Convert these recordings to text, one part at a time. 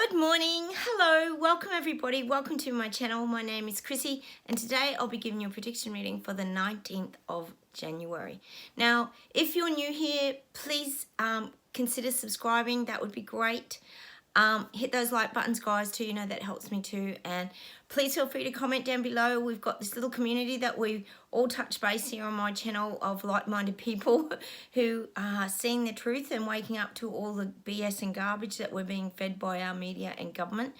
Good morning, hello, welcome everybody, welcome to my channel. My name is Chrissy and today I'll be giving you a prediction reading for the 19th of January. Now, if you're new here, please consider subscribing, that would be great. Hit those like buttons, guys, too, you know that helps me too. And please feel free to comment down below. We've got this little community that we all touch base here on my channel of like-minded people who are seeing the truth and waking up to all the BS and garbage that we're being fed by our media and government.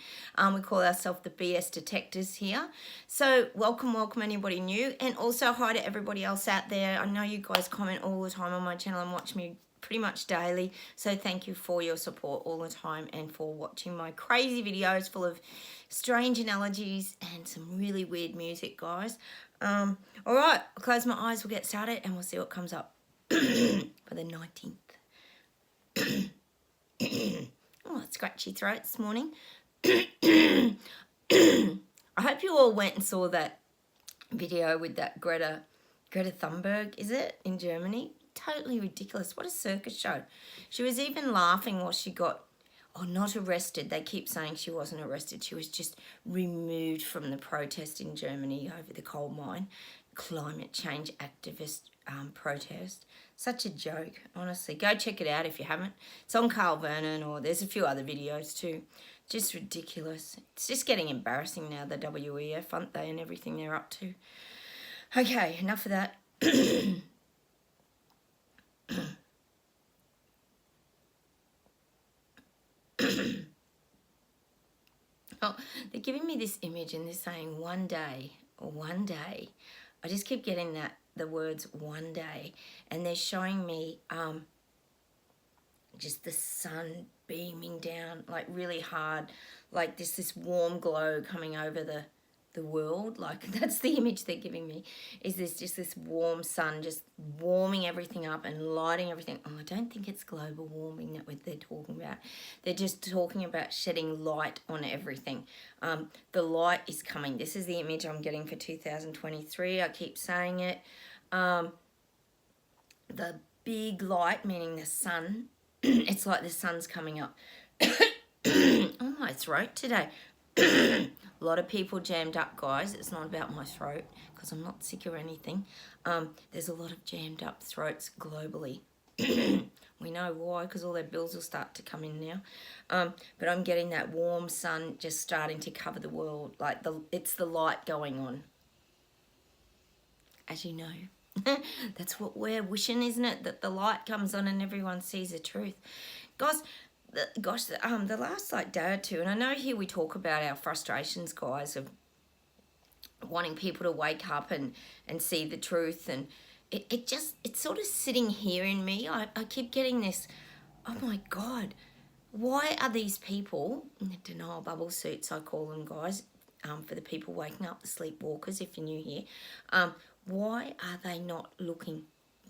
We call ourselves the BS detectors here. So welcome anybody new, and also hi to everybody else out there. I know you guys comment all the time on my channel and watch me pretty much daily, so thank you for your support all the time and for watching my crazy videos full of strange analogies and some really weird music, guys. All right, I'll close my eyes, we'll get started and we'll see what comes up for the 19th. Oh, scratchy throat this morning. I hope you all went and saw that video with that Greta Thunberg, is it, in Germany? Totally ridiculous. What a circus show. She was even laughing while she got, not arrested. They keep saying she wasn't arrested. She was just removed from the protest in Germany over the coal mine. Climate change activist protest. Such a joke, honestly. Go check it out if you haven't. It's on Carl Vernon, or there's a few other videos too. Just ridiculous. It's just getting embarrassing now, the WEF, aren't they, and everything they're up to. Okay, enough of that. Oh, they're giving me this image and they're saying one day. I just keep getting the words one day, and they're showing me just the sun beaming down like really hard, like this warm glow coming over the world. Like, that's the image they're giving me, is this warm sun just warming everything up and lighting everything. I don't think it's global warming that they're talking about. They're just talking about shedding light on everything. The light is coming. This is the image I'm getting for 2023. I keep saying it. The big light, meaning the sun. It's like the sun's coming up. Oh, my throat today. A lot of people jammed up, guys. It's not about my throat because I'm not sick or anything. There's a lot of jammed up throats globally. We know why, because all their bills will start to come in now. But I'm getting that warm sun just starting to cover the world. Like it's the light going on. As you know. That's what we're wishing, isn't it? That the light comes on and everyone sees the truth. Guys, the last day or two, and I know here we talk about our frustrations, guys, of wanting people to wake up and see the truth, and it's sort of sitting here in me. I keep getting this, oh my God, why are these people in the denial bubble suits, I call them, guys, for the people waking up, the sleepwalkers, if you're new here, why are they not looking?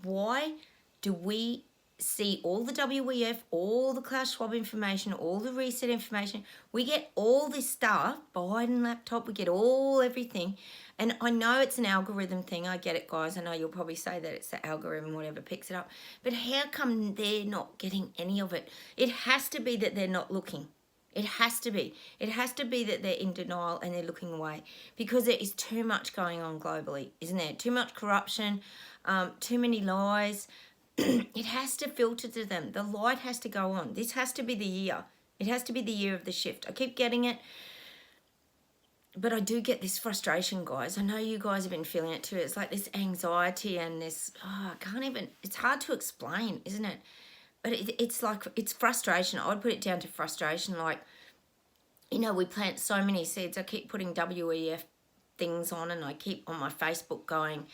Why do we see all the WEF, all the Klaus Schwab information, all the reset information? We get all this stuff, Biden laptop, we get everything. And I know it's an algorithm thing. I get it, guys. I know you'll probably say that it's the algorithm, whatever picks it up. But how come they're not getting any of it? It has to be that they're not looking. It has to be. It has to be that they're in denial and they're looking away, because there is too much going on globally, isn't there? Too much corruption, too many lies. It has to filter to them. The light has to go on. This has to be the year. It has to be the year of the shift. I keep getting it, but I do get this frustration, guys. I know you guys have been feeling it too. It's like this anxiety and this, I can't even, it's hard to explain, isn't it? But it's like, it's frustration. I would put it down to frustration. Like, we plant so many seeds. I keep putting WEF things on, and I keep on my Facebook going,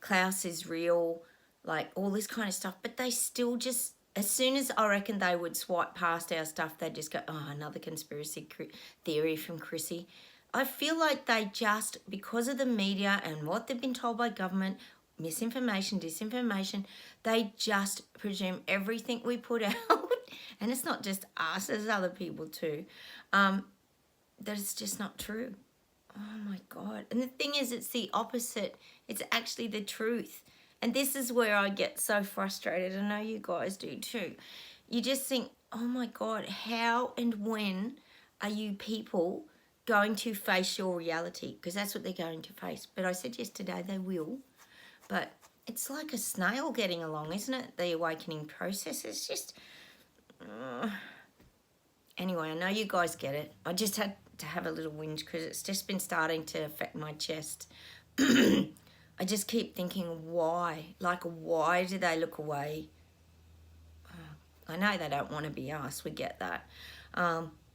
Klaus is real, like all this kind of stuff. But they still just, as soon as I reckon they would swipe past our stuff, they'd just go, oh, another conspiracy theory from Chrissy. I feel like they just, because of the media and what they've been told by government, misinformation, disinformation, they just presume everything we put out, and it's not just us, there's other people too, that it's just not true. Oh my God. And the thing is, it's the opposite. It's actually the truth. And this is where I get so frustrated. I know you guys do too. You just think, oh my God, how and when are you people going to face your reality? Because that's what they're going to face. But I said yesterday they will. But it's like a snail getting along, isn't it? The awakening process. It's just... Anyway, I know you guys get it. I just had to have a little whinge because it's just been starting to affect my chest. I just keep thinking, why? Like, why do they look away? I know they don't want to be us. We get that.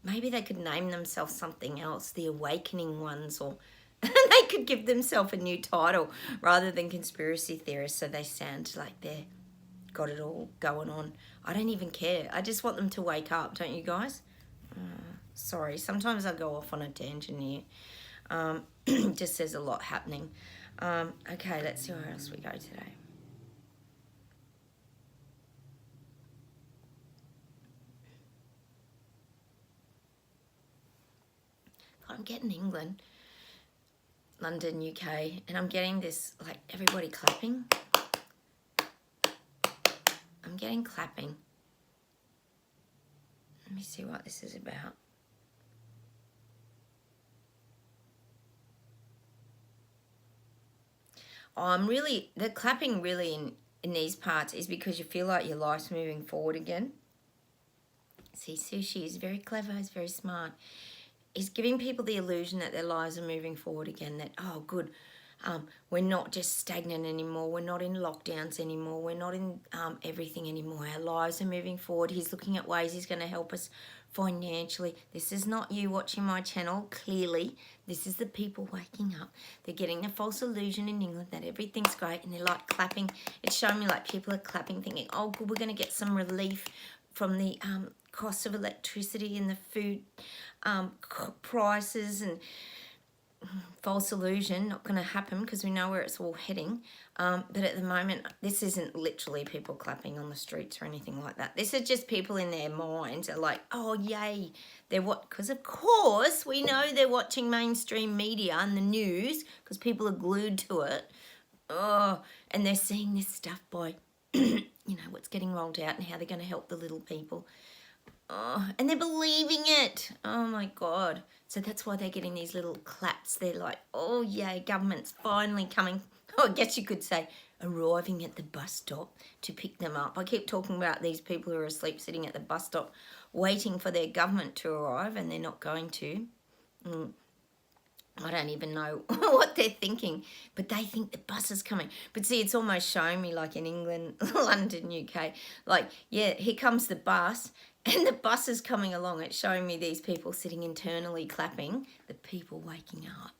Maybe they could name themselves something else, the awakening ones, or they could give themselves a new title rather than conspiracy theorists, so they sound like they're got it all going on. I don't even care. I just want them to wake up, don't you guys? Sorry, sometimes I go off on a tangent here. Just there's a lot happening. Okay, let's see where else we go today. I'm getting England, London, UK, and I'm getting this, like, everybody clapping. I'm getting clapping. Let me see what this is about. Oh, the clapping really in these parts is because you feel like your life's moving forward again. See, Sushi is very clever, he's very smart. He's giving people the illusion that their lives are moving forward again, that, oh, good, we're not just stagnant anymore, we're not in lockdowns anymore, we're not in everything anymore, our lives are moving forward. He's looking at ways he's going to help us financially. This is not you watching my channel, clearly. This is the people waking up. They're getting a false illusion in England that everything's great, and they're like clapping. It's showing me like people are clapping, thinking, oh, good, we're going to get some relief from the cost of electricity and the food prices, and false illusion, not going to happen because we know where it's all heading. But at the moment, this isn't literally people clapping on the streets or anything like that. This is just people in their minds are like, oh, yay. They're what? Because, of course, we know they're watching mainstream media and the news because people are glued to it. Oh, and they're seeing this stuff by, what's getting rolled out and how they're going to help the little people. Oh, and they're believing it. Oh, my God. So that's why they're getting these little claps. They're like, oh, yay, government's finally coming. Oh, I guess you could say arriving at the bus stop to pick them up. I keep talking about these people who are asleep sitting at the bus stop waiting for their government to arrive, and they're not going to. I don't even know what they're thinking, but they think the bus is coming. But see, it's almost showing me like in England, London, UK, like, yeah, here comes the bus. And the bus is coming along. It's showing me these people sitting internally clapping, the people waking up.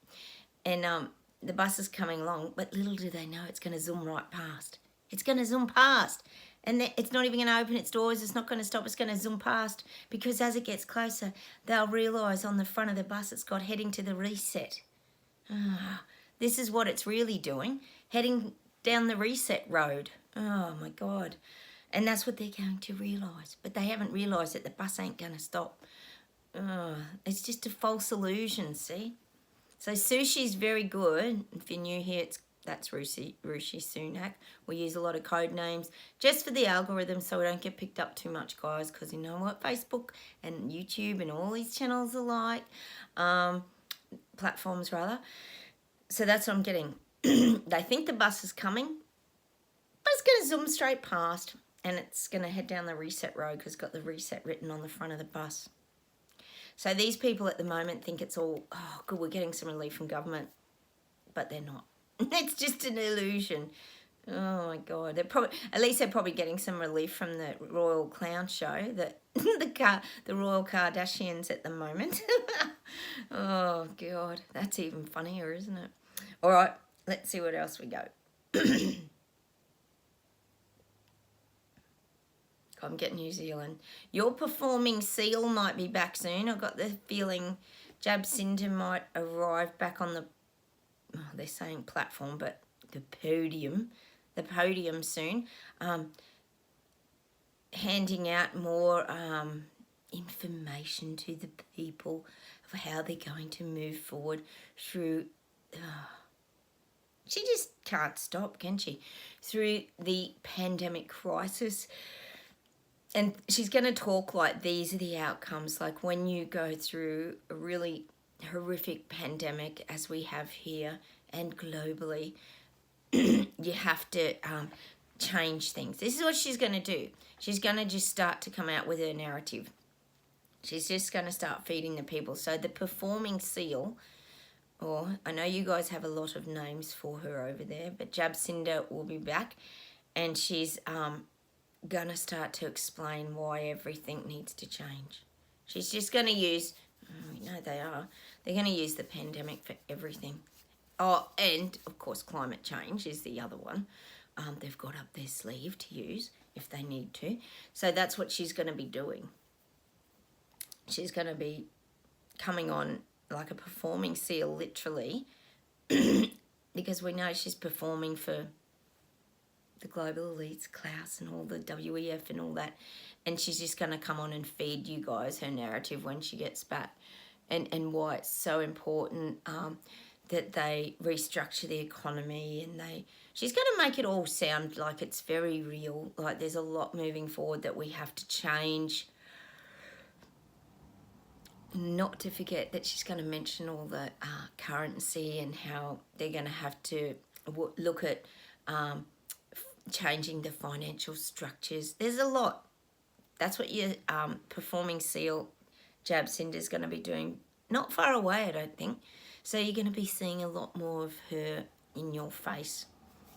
And the bus is coming along, but little do they know it's going to zoom right past. It's going to zoom past. And it's not even going to open its doors. It's not going to stop. It's going to zoom past. Because as it gets closer, they'll realise on the front of the bus it's got heading to the reset. This is what it's really doing. Heading down the reset road. Oh, my God. And that's what they're going to realise. But they haven't realised that the bus ain't going to stop. It's just a false illusion, see? So Sushi's very good. If you're new here, that's Rishi Sunak. We use a lot of code names just for the algorithm so we don't get picked up too much, guys, because you know what Facebook and YouTube and all these channels are like. Platforms, rather. So that's what I'm getting. They think the bus is coming, but it's going to zoom straight past. And it's going to head down the reset road because it's got the reset written on the front of the bus. So these people at the moment think it's all, oh, good, we're getting some relief from government. But they're not. It's just an illusion. Oh, my God. At least they're probably getting some relief from the Royal Clown Show, the Royal Kardashians at the moment. Oh, God. That's even funnier, isn't it? All right, let's see what else we go. I'm getting New Zealand. Your performing seal might be back soon. I've got the feeling Jacinda might arrive back on the, they're saying platform, but the podium soon. Handing out more information to the people of how they're going to move forward through... she just can't stop, can she? Through the pandemic crisis. and she's going to talk like these are the outcomes. Like when you go through a really horrific pandemic as we have here and globally, you have to change things. This is what she's going to do. She's going to just start to come out with her narrative. She's just going to start feeding the people. So the performing seal, or I know you guys have a lot of names for her over there, but Jabcinda will be back, and she's going to start to explain why everything needs to change. She's just going to use, we know they are, they're going to use the pandemic for everything. Oh, and of course climate change is the other one. They've got up their sleeve to use if they need to. So that's what she's going to be doing. She's going to be coming on like a performing seal, literally, because we know she's performing for the global elites, Klaus and all the WEF and all that. And she's just going to come on and feed you guys her narrative when she gets back, and why it's so important that they restructure the economy, and she's going to make it all sound like it's very real, like there's a lot moving forward that we have to change. Not to forget that she's going to mention all the currency and how they're going to have to look at changing the financial structures. There's a lot. That's what your performing seal Jabcinda is going to be doing. Not far away, I don't think. So you're going to be seeing a lot more of her in your face,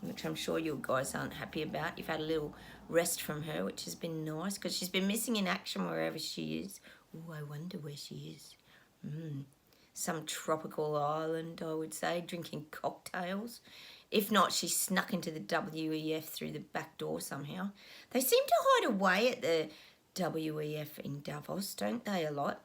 which I'm sure you guys aren't happy about. You've had a little rest from her, which has been nice, because she's been missing in action wherever she is. Oh, I wonder where she is. Some tropical island, I would say, drinking cocktails. If not, she snuck into the WEF through the back door somehow. They seem to hide away at the WEF in Davos, don't they, a lot?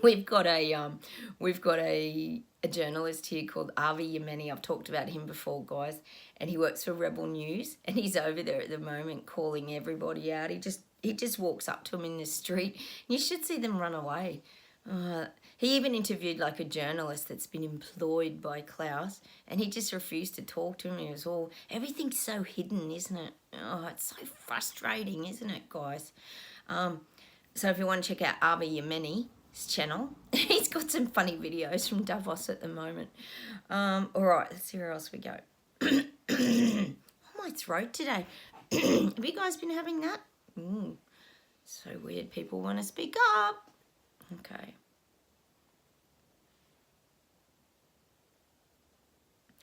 We've got a journalist here called Avi Yemeni. I've talked about him before, guys, and he works for Rebel News, and he's over there at the moment calling everybody out. He just walks up to them in the street. You should see them run away. He even interviewed like a journalist that's been employed by Klaus, and he just refused to talk to him. He was all, everything's so hidden, isn't it? Oh, it's so frustrating, isn't it, guys? So if you want to check out Avi Yemeni, channel. He's got some funny videos from Davos at the moment. All right, let's see where else we go. Oh, my throat today. Have you guys been having that? So weird. People want to speak up. Okay.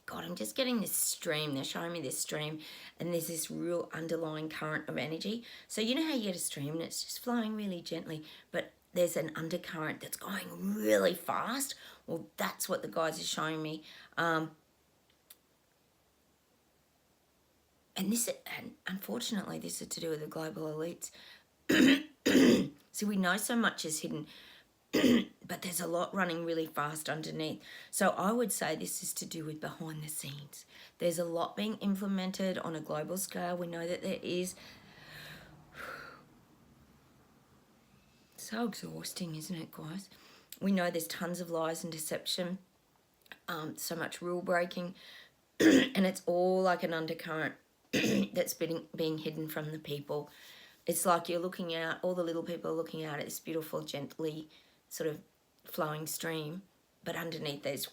God, I'm just getting this stream. They're showing me this stream, and there's this real underlying current of energy. So you know how you get a stream and it's just flowing really gently, but there's an undercurrent that's going really fast. Well, that's what the guys are showing me. And unfortunately, this is to do with the global elites. So we know so much is hidden, but there's a lot running really fast underneath. So I would say this is to do with behind the scenes. There's a lot being implemented on a global scale. We know that there is. So exhausting, isn't it, guys? We know there's tons of lies and deception, so much rule breaking, and it's all like an undercurrent that's being hidden from the people. It's like you're looking out, all the little people are looking out at this beautiful, gently sort of flowing stream, but underneath there's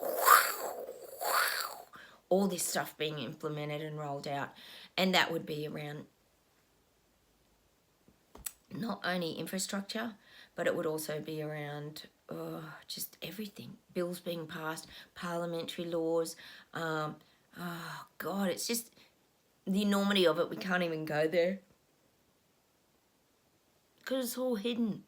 all this stuff being implemented and rolled out, and that would be around not only infrastructure, but it would also be around just everything. Bills being passed, parliamentary laws. God, it's just the enormity of it. We can't even go there because it's all hidden.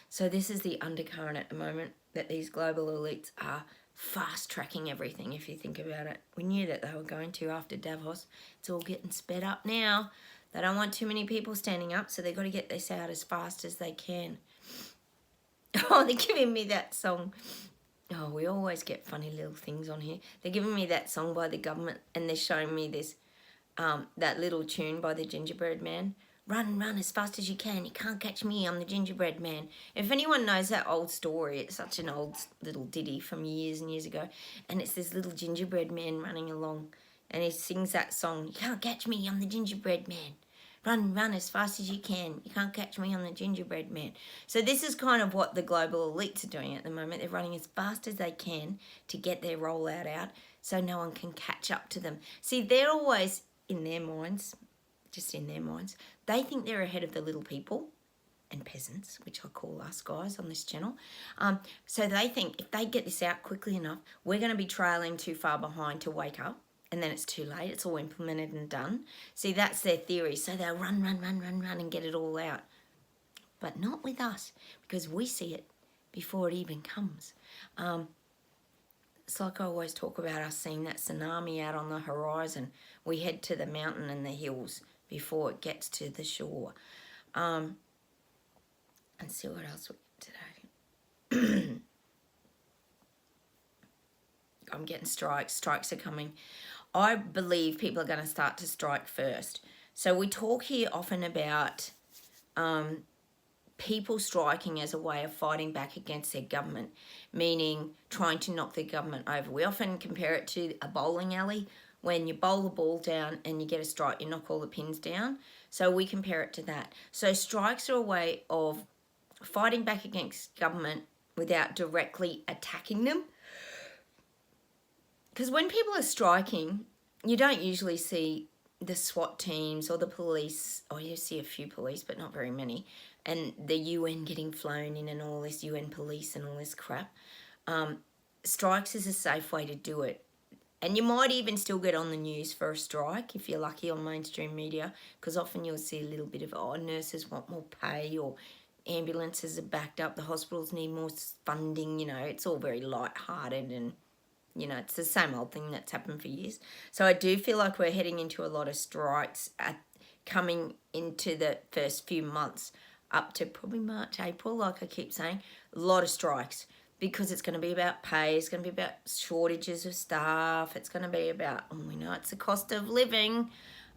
So this is the undercurrent at the moment, that these global elites are fast-tracking everything, if you think about it. We knew that they were going to after Davos. It's all getting sped up now. They don't want too many people standing up, so they've got to get this out as fast as they can. Oh, they're giving me that song. Oh, we always get funny little things on here. They're giving me that song by the government, and they're showing me this, that little tune by the Gingerbread Man. Run, run as fast as you can. You can't catch me, I'm the gingerbread man. If anyone knows that old story, it's such an old little ditty from years and years ago. And it's this little gingerbread man running along. And he sings that song, you can't catch me, I'm the gingerbread man. Run, run as fast as you can. You can't catch me on the gingerbread man. So this is kind of what the global elites are doing at the moment. They're running as fast as they can to get their rollout out so no one can catch up to them. See, they're always, in their minds, just in their minds, they think they're ahead of the little people and peasants, which I call us guys on this channel. So they think if they get this out quickly enough, we're going to be trailing too far behind to wake up, and then it's too late. It's all implemented and done. See, that's their theory. So they'll run, run, run, run, run and get it all out. But not with us, because we see it before it even comes. It's like I always talk about us seeing that tsunami out on the horizon. We head to the mountain and the hills before it gets to the shore. And see what else we get today. I'm getting strikes. Strikes are coming. I believe people are going to start to strike first. So we talk here often about people striking as a way of fighting back against their government, meaning trying to knock their government over. We often compare it to a bowling alley. When you bowl the ball down and you get a strike, you knock all the pins down. So we compare it to that. So strikes are a way of fighting back against government without directly attacking them. Because when people are striking, you don't usually see the SWAT teams or the police, or you see a few police, but not very many, and the UN getting flown in and all this UN police and all this crap. Strikes is a safe way to do it. And you might even still get on the news for a strike if you're lucky on mainstream media, because often you'll see a little bit of, oh, nurses want more pay, or ambulances are backed up, the hospitals need more funding, you know, it's all very light-hearted and, you know, it's the same old thing that's happened for years. So I do feel like we're heading into a lot of strikes coming into the first few months up to probably March, April, like I keep saying, a lot of strikes because it's going to be about pay, it's going to be about shortages of staff, it's going to be about, we know it's the cost of living,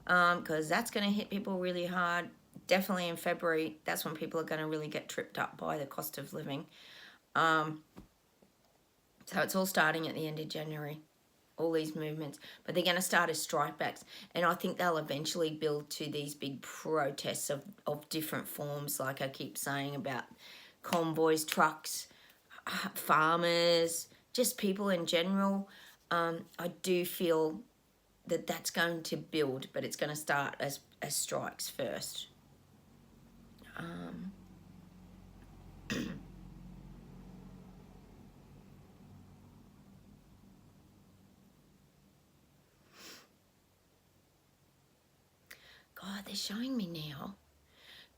because that's going to hit people really hard. Definitely in February, that's when people are going to really get tripped up by the cost of living. So it's all starting at the end of January, all these movements. But they're going to start as strikebacks. And I think they'll eventually build to these big protests of different forms, like I keep saying about convoys, trucks, farmers, just people in general. I do feel that that's going to build, but it's going to start as strikes first. God, they're showing me now.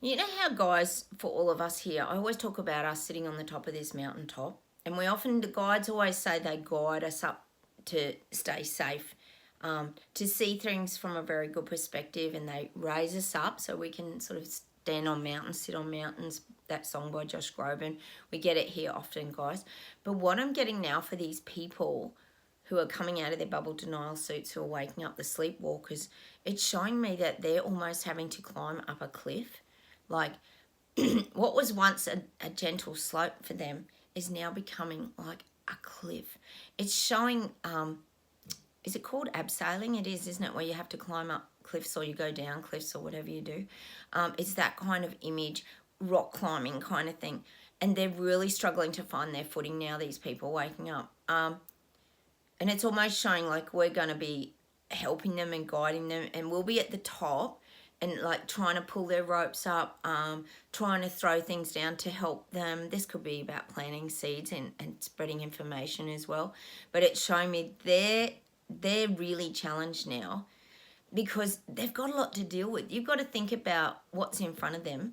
You know how, guys, for all of us here, I always talk about us sitting on the top of this mountaintop, and we often, the guides always say they guide us up to stay safe, to see things from a very good perspective, and they raise us up so we can sort of stand on mountains, sit on mountains. That song by Josh Groban. We get it here often, guys. But what I'm getting now for these people who are coming out of their bubble denial suits, who are waking up the sleepwalkers, it's showing me that they're almost having to climb up a cliff. Like, what was once a gentle slope for them is now becoming like a cliff. It's showing, is it called abseiling? It is, isn't it? Where you have to climb up cliffs or you go down cliffs or whatever you do. It's that kind of image, rock climbing kind of thing. And they're really struggling to find their footing now, these people waking up. And it's almost showing like we're going to be helping them and guiding them, and we'll be at the top and like trying to pull their ropes up, trying to throw things down to help them. This could be about planting seeds and spreading information as well. But it's showing me they're really challenged now because they've got a lot to deal with. You've got to think about what's in front of them.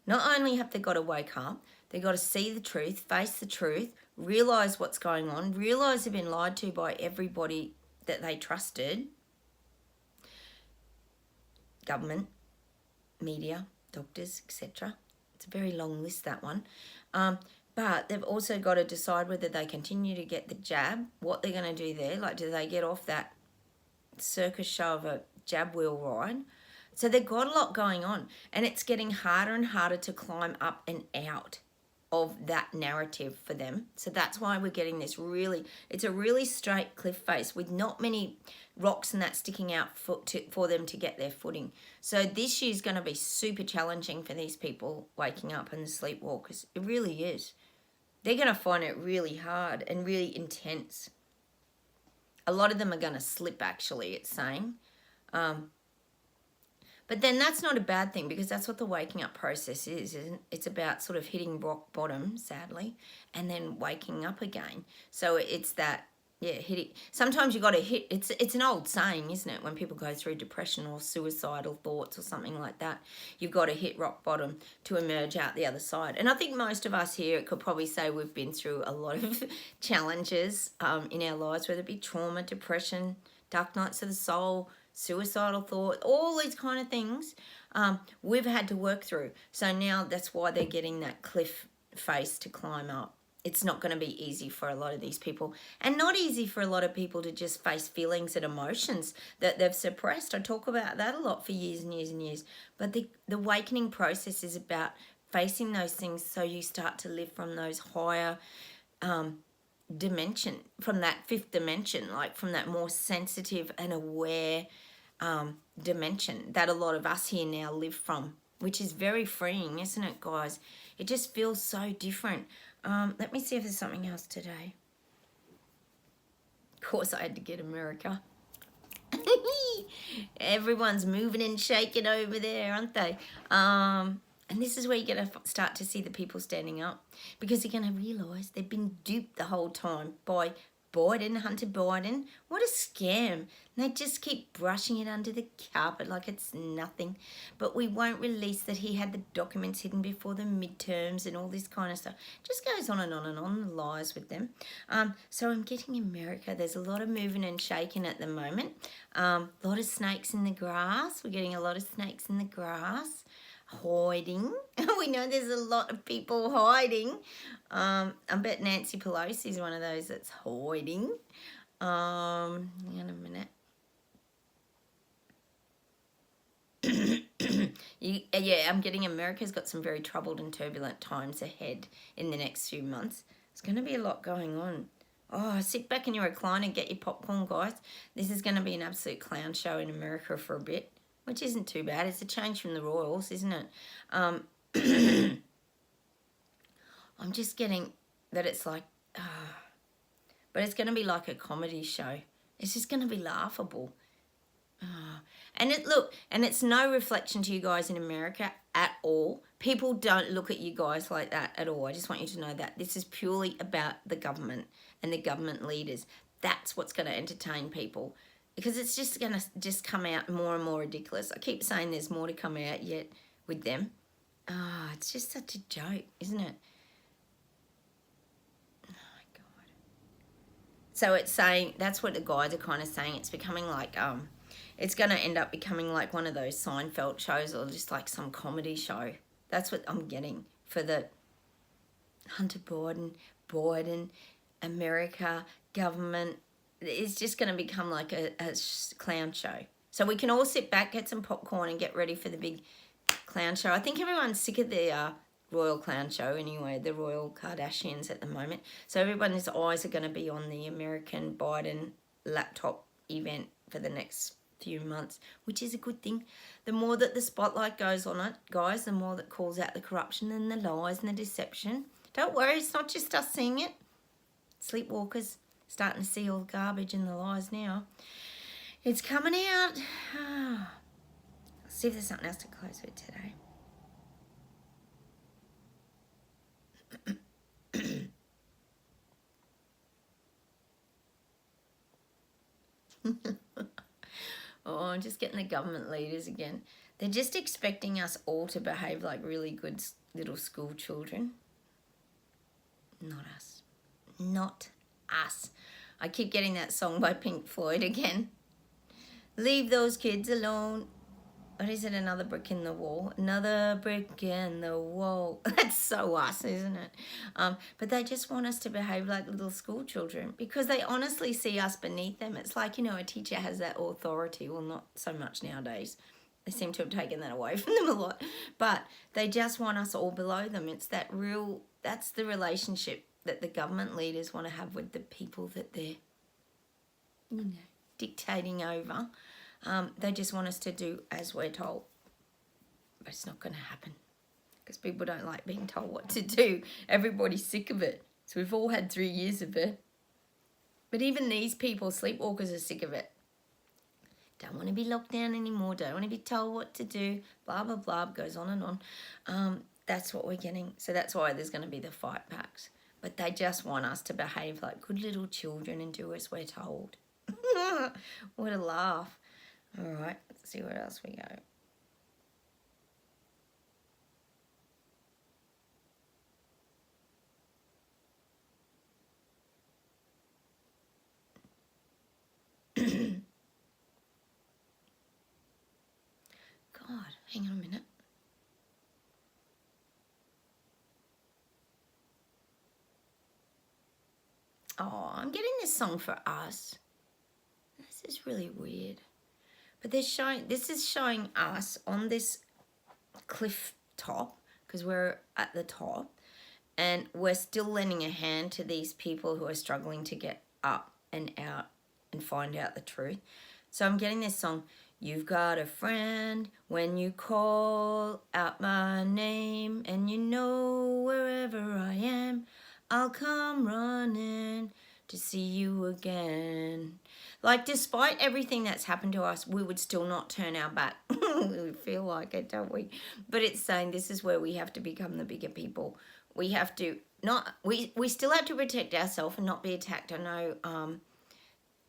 Not only have they got to wake up, they've got to see the truth, face the truth, realise what's going on, realise they've been lied to by everybody that they trusted. Government, media, doctors, etc. It's a very long list, that one. But they've also got to decide whether they continue to get the jab, what they're going to do there. Like, do they get off that circus show of a jab wheel ride? So they've got a lot going on, and it's getting harder and harder to climb up and out. of that narrative for them. So that's why we're getting this it's a really straight cliff face with not many rocks and that sticking out for them to get their footing. So this year's going to be super challenging for these people waking up and the sleepwalkers. It really is. They're going to find it really hard and really intense. A lot of them are going to slip, actually, it's saying. But then that's not a bad thing, because that's what the waking up process is, isn't it? It's about sort of hitting rock bottom, sadly, and then waking up again. So it's that, yeah, hitting. Sometimes you got to hit. It's an old saying, isn't it? When people go through depression or suicidal thoughts or something like that, you've got to hit rock bottom to emerge out the other side. And I think most of us here could probably say we've been through a lot of challenges in our lives, whether it be trauma, depression, dark nights of the soul, suicidal thought, all these kind of things we've had to work through. So now that's why they're getting that cliff face to climb up. It's not going to be easy for a lot of these people, and not easy for a lot of people to just face feelings and emotions that they've suppressed. I talk about that a lot for years and years and years. But the awakening process is about facing those things, so you start to live from those higher dimension, from that fifth dimension, like from that more sensitive and aware dimension that a lot of us here now live from, which is very freeing, isn't it, guys? It just feels so different. Let me see if there's something else today. Of course, I had to get America. Everyone's moving and shaking over there, aren't they? And this is where you're going to start to see the people standing up, because you're going to realise they've been duped the whole time by Hunter Biden. What a scam. And they just keep brushing it under the carpet like it's nothing. But we won't release that he had the documents hidden before the midterms and all this kind of stuff. Just goes on and on and on, the lies with them. So I'm getting America. There's a lot of moving and shaking at the moment. A lot of snakes in the grass. We're getting a lot of snakes in the grass. Hiding. We know there's a lot of people hiding. I bet Nancy Pelosi is one of those that's hiding. Hang on a minute. Yeah, I'm getting America's got some very troubled and turbulent times ahead in the next few months. There's going to be a lot going on. Oh, sit back in your recliner and get your popcorn, guys. This is going to be an absolute clown show in America for a bit, which isn't too bad. It's a change from the Royals, isn't it? I'm just getting that it's like, but it's going to be like a comedy show. It's just going to be laughable. And it's no reflection to you guys in America at all. People don't look at you guys like that at all. I just want you to know that. This is purely about the government and the government leaders. That's what's going to entertain people. Because it's just going to just come out more and more ridiculous. I keep saying there's more to come out yet with them. It's just such a joke, isn't it? Oh, my God. So it's saying, that's what the guys are kind of saying. It's becoming like, it's going to end up becoming like one of those Seinfeld shows, or just like some comedy show. That's what I'm getting for the Hunter Biden, America, government. It's just going to become like a clown show. So we can all sit back, get some popcorn, and get ready for the big clown show. I think everyone's sick of the royal clown show anyway, the royal Kardashians at the moment. So everyone's eyes are going to be on the American Biden laptop event for the next few months, which is a good thing. The more that the spotlight goes on it, guys, the more that calls out the corruption and the lies and the deception. Don't worry, it's not just us seeing it. Sleepwalkers starting to see all the garbage and the lies now. It's coming out. Let's see if there's something else to close with today. Oh, I'm just getting the government leaders again. They're just expecting us all to behave like really good little school children. Not us. Not us. I keep getting that song by Pink Floyd again. Leave those kids alone. What is it? Another brick in the wall. Another brick in the wall. That's so us, isn't it? But they just want us to behave like little school children, because they honestly see us beneath them. It's like, you know, a teacher has that authority. Well, not so much nowadays. They seem to have taken that away from them a lot. But they just want us all below them. It's that real that's the relationship that the government leaders want to have with the people that they're, dictating over. They just want us to do as we're told. But it's not going to happen because people don't like being told what to do. Everybody's sick of it. So we've all had 3 years of it. But even these people, sleepwalkers, are sick of it. Don't want to be locked down anymore. Don't want to be told what to do. Blah, blah, blah. Goes on and on. That's what we're getting. So that's why there's going to be the fight packs. But they just want us to behave like good little children and do as we're told. What a laugh. All right, let's see where else we go. God, hang on a minute. Oh, I'm getting this song for us. This is really weird. But this is showing us on this cliff top, because we're at the top, and we're still lending a hand to these people who are struggling to get up and out and find out the truth. So I'm getting this song, you've got a friend when you call out my name, and you know wherever I am, I'll come running to see you again. Like, despite everything that's happened to us, we would still not turn our back. We feel like it, don't we? But it's saying this is where we have to become the bigger people. We have to we still have to protect ourselves and not be attacked. I know,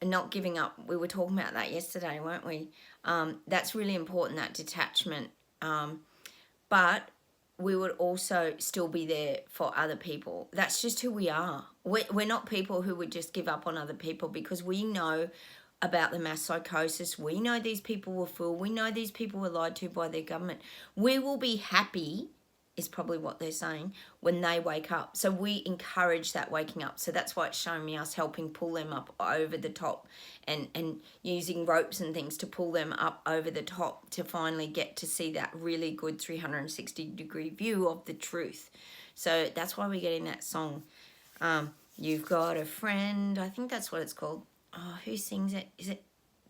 and not giving up. We were talking about that yesterday, weren't we? That's really important, that detachment. But we would also still be there for other people. That's just who we are. We're not people who would just give up on other people, because we know about the mass psychosis. We know these people were fooled. We know these people were lied to by their government. We will be happy, is probably what they're saying, when they wake up. So we encourage that waking up. So that's why it's showing me us helping pull them up over the top, and using ropes and things to pull them up over the top to finally get to see that really good 360-degree view of the truth. So that's why we're getting that song. You've got a friend. I think that's what it's called. Oh, who sings it? Is it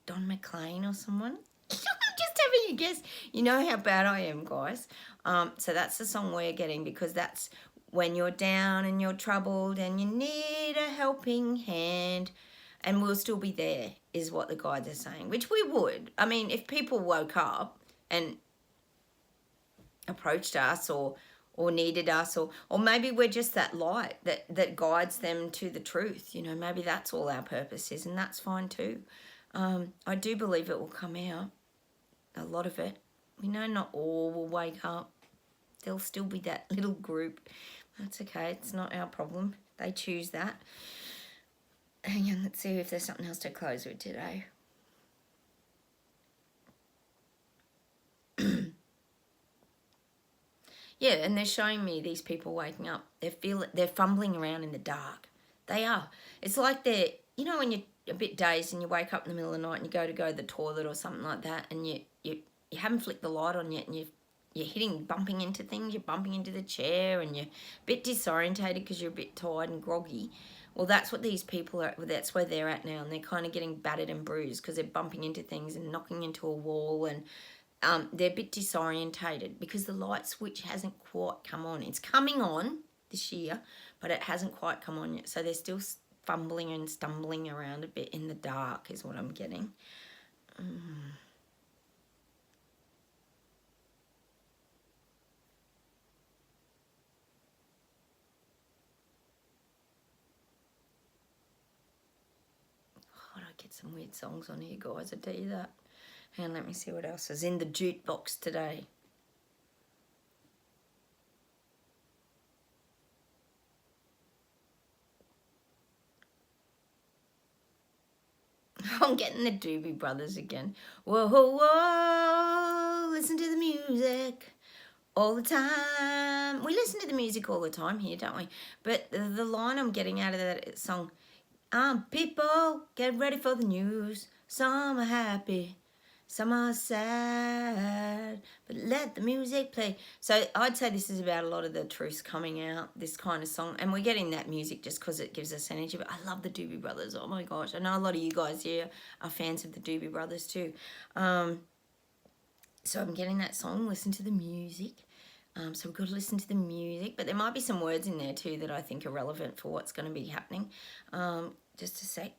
Don McLean or someone? Just having a guess. You know how bad I am, guys. So that's the song we're getting, because that's when you're down and you're troubled and you need a helping hand, and we'll still be there, is what the guides are saying, which we would. I mean, if people woke up and approached us or needed us, or maybe we're just that light that guides them to the truth. You know, maybe that's all our purpose is, and that's fine too. I do believe it will come out, a lot of it. We know not all will wake up. There'll still be that little group. That's okay. It's not our problem. They choose that. Hang on, let's see if there's something else to close with today. Yeah, and they're showing me these people waking up. They're fumbling around in the dark. They are. It's like they're, you know, when you're a bit dazed and you wake up in the middle of the night and you go to the toilet or something like that, and you haven't flicked the light on yet, and you're bumping into things, you're bumping into the chair, and you're a bit disorientated because you're a bit tired and groggy. Well, that's what these people are, that's where they're at now, and they're kind of getting battered and bruised because they're bumping into things and knocking into a wall, and they're a bit disorientated because the light switch hasn't quite come on. It's coming on this year, but it hasn't quite come on yet. So they're still fumbling and stumbling around a bit in the dark, is what I'm getting. God, I get some weird songs on here, guys, I tell you that. And let me see what else is in the jukebox today. I'm getting the Doobie Brothers again. Whoa, whoa, whoa, listen to the music all the time. We listen to the music all the time here, don't we? But the line I'm getting out of that song, people, get ready for the news. Some are happy, Some are sad, but let the music play. So I'd say this is about a lot of the truths coming out, this kind of song. And we're getting that music just because it gives us energy. But I love the Doobie Brothers. Oh my gosh. I know a lot of you guys here are fans of the Doobie Brothers too. So I'm getting that song, listen to the music. So we've got to listen to the music. But there might be some words in there too that I think are relevant for what's going to be happening. Just a sec.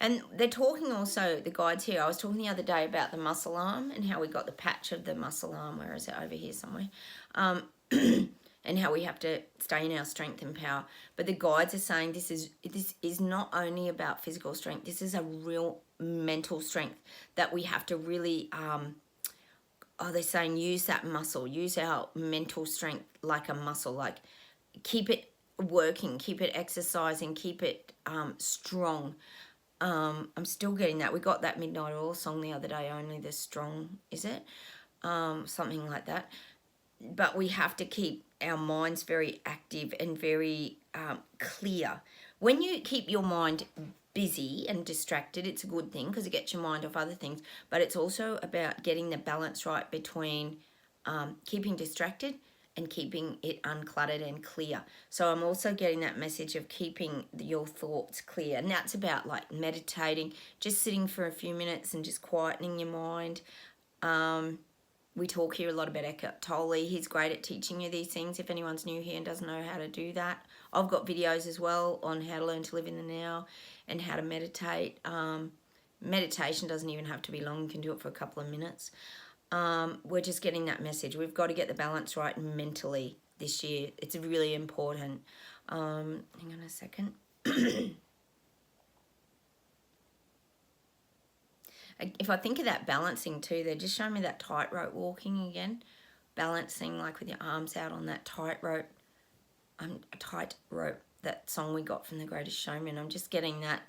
And they're talking also, the guides here, I was talking the other day about the muscle arm and how we got the patch of the muscle arm, where is it, over here somewhere, and how we have to stay in our strength and power. But the guides are saying this is not only about physical strength, this is a real mental strength that we have to really, they're saying use that muscle, use our mental strength like a muscle, like keep it working, keep it exercising, keep it strong. I'm still getting that. We got that Midnight Oil song the other day, Only the Strong, is it? Something like that. But we have to keep our minds very active and very clear. When you keep your mind busy and distracted, it's a good thing because it gets your mind off other things. But it's also about getting the balance right between keeping distracted and keeping it uncluttered and clear. So I'm also getting that message of keeping your thoughts clear. And that's about like meditating, just sitting for a few minutes and just quietening your mind. We talk here a lot about Eckhart Tolle. He's great at teaching you these things if anyone's new here and doesn't know how to do that. I've got videos as well on how to learn to live in the now and how to meditate. Meditation doesn't even have to be long. You can do it for a couple of minutes. We're just getting that message. We've got to get the balance right mentally this year. It's really important. Hang on a second. If I think of that balancing too, they're just showing me that tightrope walking again. Balancing like with your arms out on that tightrope. Tightrope, that song we got from The Greatest Showman. I'm just getting that.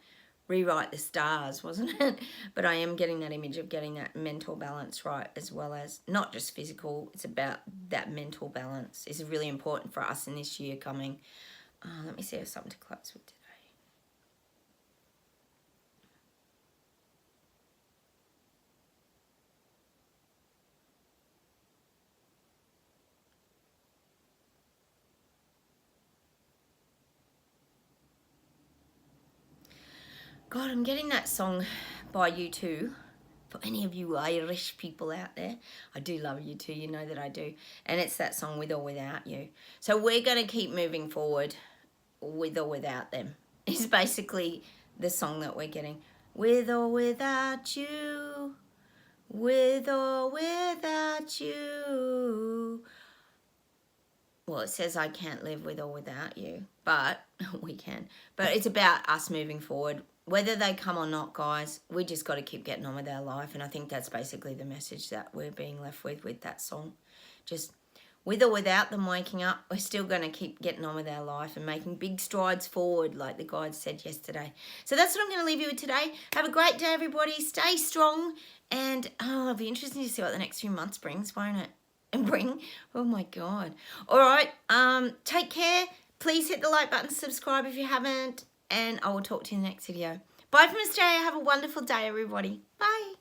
Rewrite the stars, wasn't it? But I am getting that image of getting that mental balance right, as well as not just physical. It's about that mental balance. It's really important for us in this year coming. Let me see if something to close with today. God, I'm getting that song by U2. For any of you Irish people out there, I do love you too. You know that I do. And it's that song, With or Without You. So we're going to keep moving forward with or without them. It's basically the song that we're getting. With or without you. With or without you. Well, it says I can't live with or without you. But we can. But it's about us moving forward. Whether they come or not, guys, we just got to keep getting on with our life. And I think that's basically the message that we're being left with that song. Just with or without them waking up, we're still going to keep getting on with our life and making big strides forward, like the guide said yesterday. So that's what I'm going to leave you with today. Have a great day, everybody. Stay strong. And it'll be interesting to see what the next few months brings, won't it? And bring. Oh, my God. All right. Take care. Please hit the like button, subscribe if you haven't. And I will talk to you in the next video. Bye from Australia. Have a wonderful day, everybody. Bye.